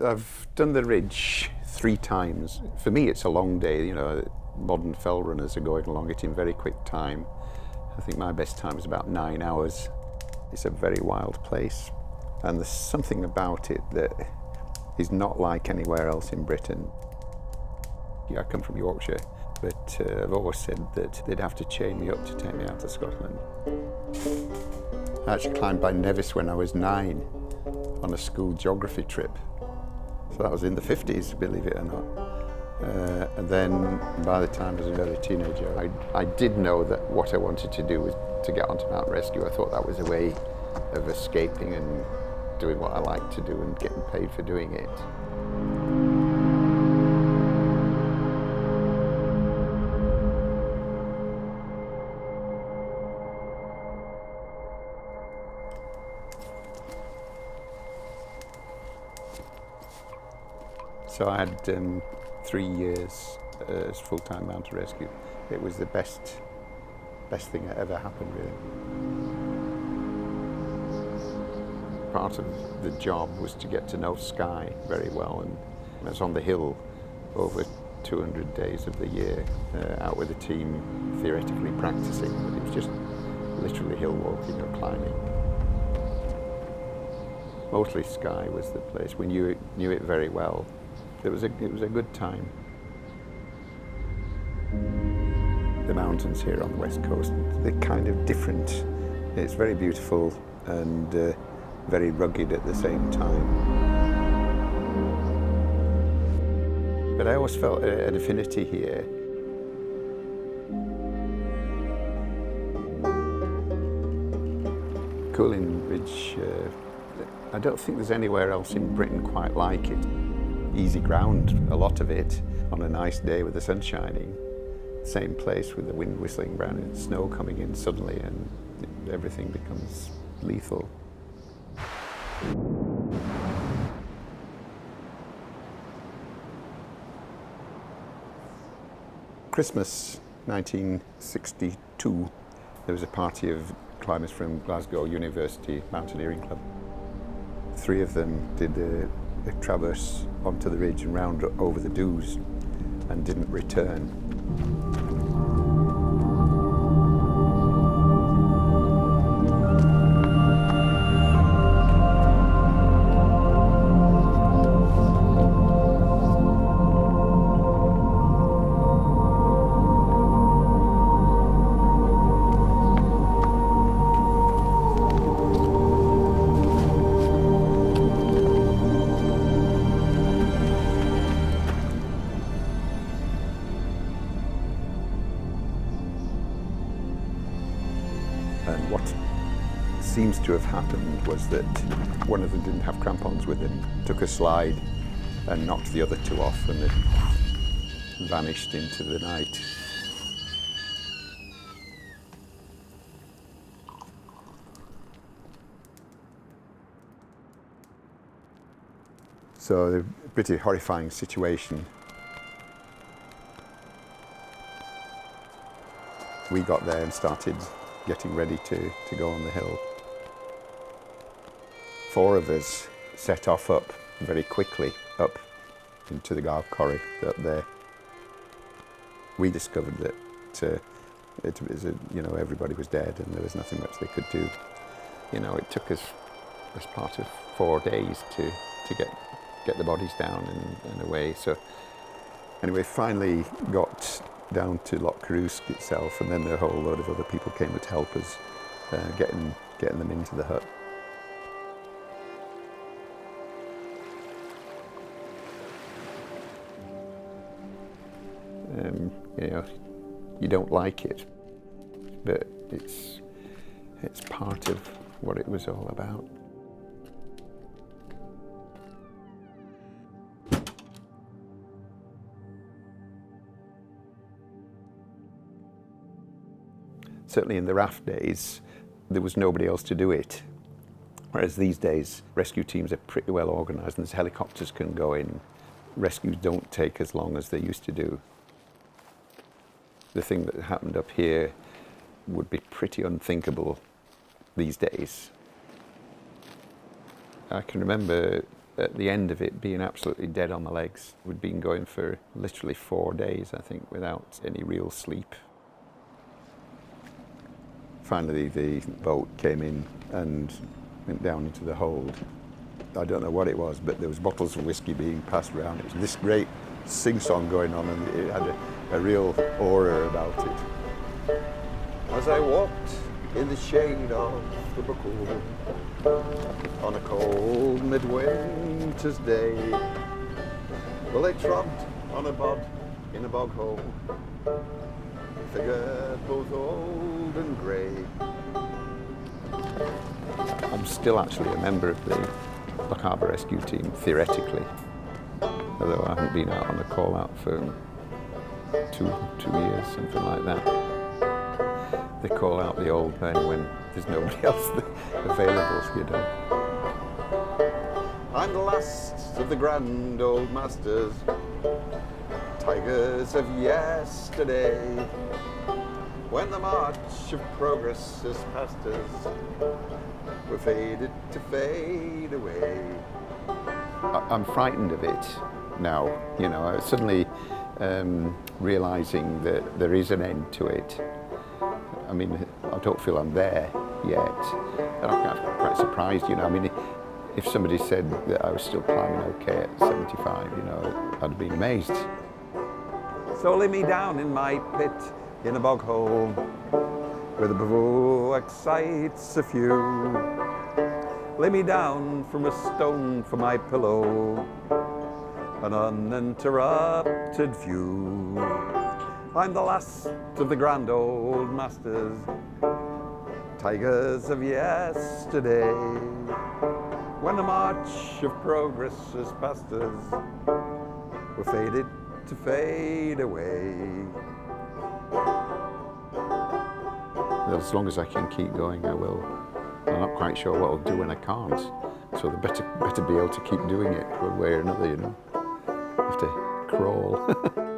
I've done the ridge 3 times. For me, it's a long day. You know, modern fell runners are going along it in very quick time. I think my best time is about 9 hours. It's a very wild place, and there's something about it that is not like anywhere else in Britain. Yeah, I come from Yorkshire, but I've always said that they'd have to chain me up to take me out of Scotland. I actually climbed by Nevis when I was 9 on a school geography trip. So that was in the 50s, believe it or not. And then by the time I was an early teenager, I did know that what I wanted to do was to get onto mountain rescue. I thought that was a way of escaping and doing what I like to do and getting paid for doing it. So I had 3 years as full-time mountain rescue. It was the best thing that ever happened, really. Part of the job was to get to know Skye very well, and I was on the hill over 200 days of the year, out with a team theoretically practicing, but it was just literally hill walking or climbing. Mostly Skye was the place. We knew it very well. It was a good time. The mountains here on the west coast, they're kind of different. It's very beautiful and very rugged at the same time. But I always felt an affinity here. Cuillin Ridge, I don't think there's anywhere else in Britain quite like it. Easy ground, a lot of it, on a nice day with the sun shining. Same place with the wind whistling around and snow coming in suddenly, and everything becomes lethal. Christmas 1962, there was a party of climbers from Glasgow University Mountaineering Club. 3 of them did a traverse onto the ridge and round over the Dubhs and didn't return. And what seems to have happened was that one of them didn't have crampons with him, took a slide and knocked the other 2 off, and it vanished into the night. So a pretty horrifying situation. We got there and started getting ready to go on the hill. 4 of us set off up very quickly, up into the Garb Corrie up there. We discovered that it was everybody was dead and there was nothing much they could do. You know, it took us as part of 4 days to get the bodies down and away. So anyway, finally got down to Coruisk itself, and then a whole load of other people came to help us getting them into the hut. You know, you don't like it, but it's part of what it was all about. Certainly in the raft days, there was nobody else to do it. Whereas these days, rescue teams are pretty well organised and helicopters can go in. Rescues don't take as long as they used to do. The thing that happened up here would be pretty unthinkable these days. I can remember at the end of it being absolutely dead on the legs. We'd been going for literally 4 days, I think, without any real sleep. Finally, the boat came in and went down into the hold. I don't know what it was, but there was bottles of whiskey being passed around. It was this great sing-song going on, and it had a real aura about it. As I walked in the shade of the buckle on a cold midwinter's day, well, I trod on a bod in a bog hole, figure both old and grey. I'm still actually a member of the Loch Harbour Rescue Team, theoretically, although I haven't been out on a call out for two years, something like that. They call out the old men when there's nobody else available, you know. I'm the last of the grand old masters, tigers of yesterday, when the march of progress has passed us, we're fated to fade away. I'm frightened of it now, you know. I suddenly realising that there is an end to it. I mean, I don't feel I'm there yet. And I'm quite surprised, you know. I mean, if somebody said that I was still climbing okay at 75, you know, I'd have been amazed. So lay me down in my pit in a bog hole, where the bivouac sights a few. Lay me down from a stone for my pillow, an uninterrupted view. I'm the last of the grand old masters, tigers of yesterday, when the march of progress has passed us, we're fated to fade away. As long as I can keep going, I will. I'm not quite sure what I'll do when I can't, so the better be able to keep doing it one way or another, you know. I have to crawl.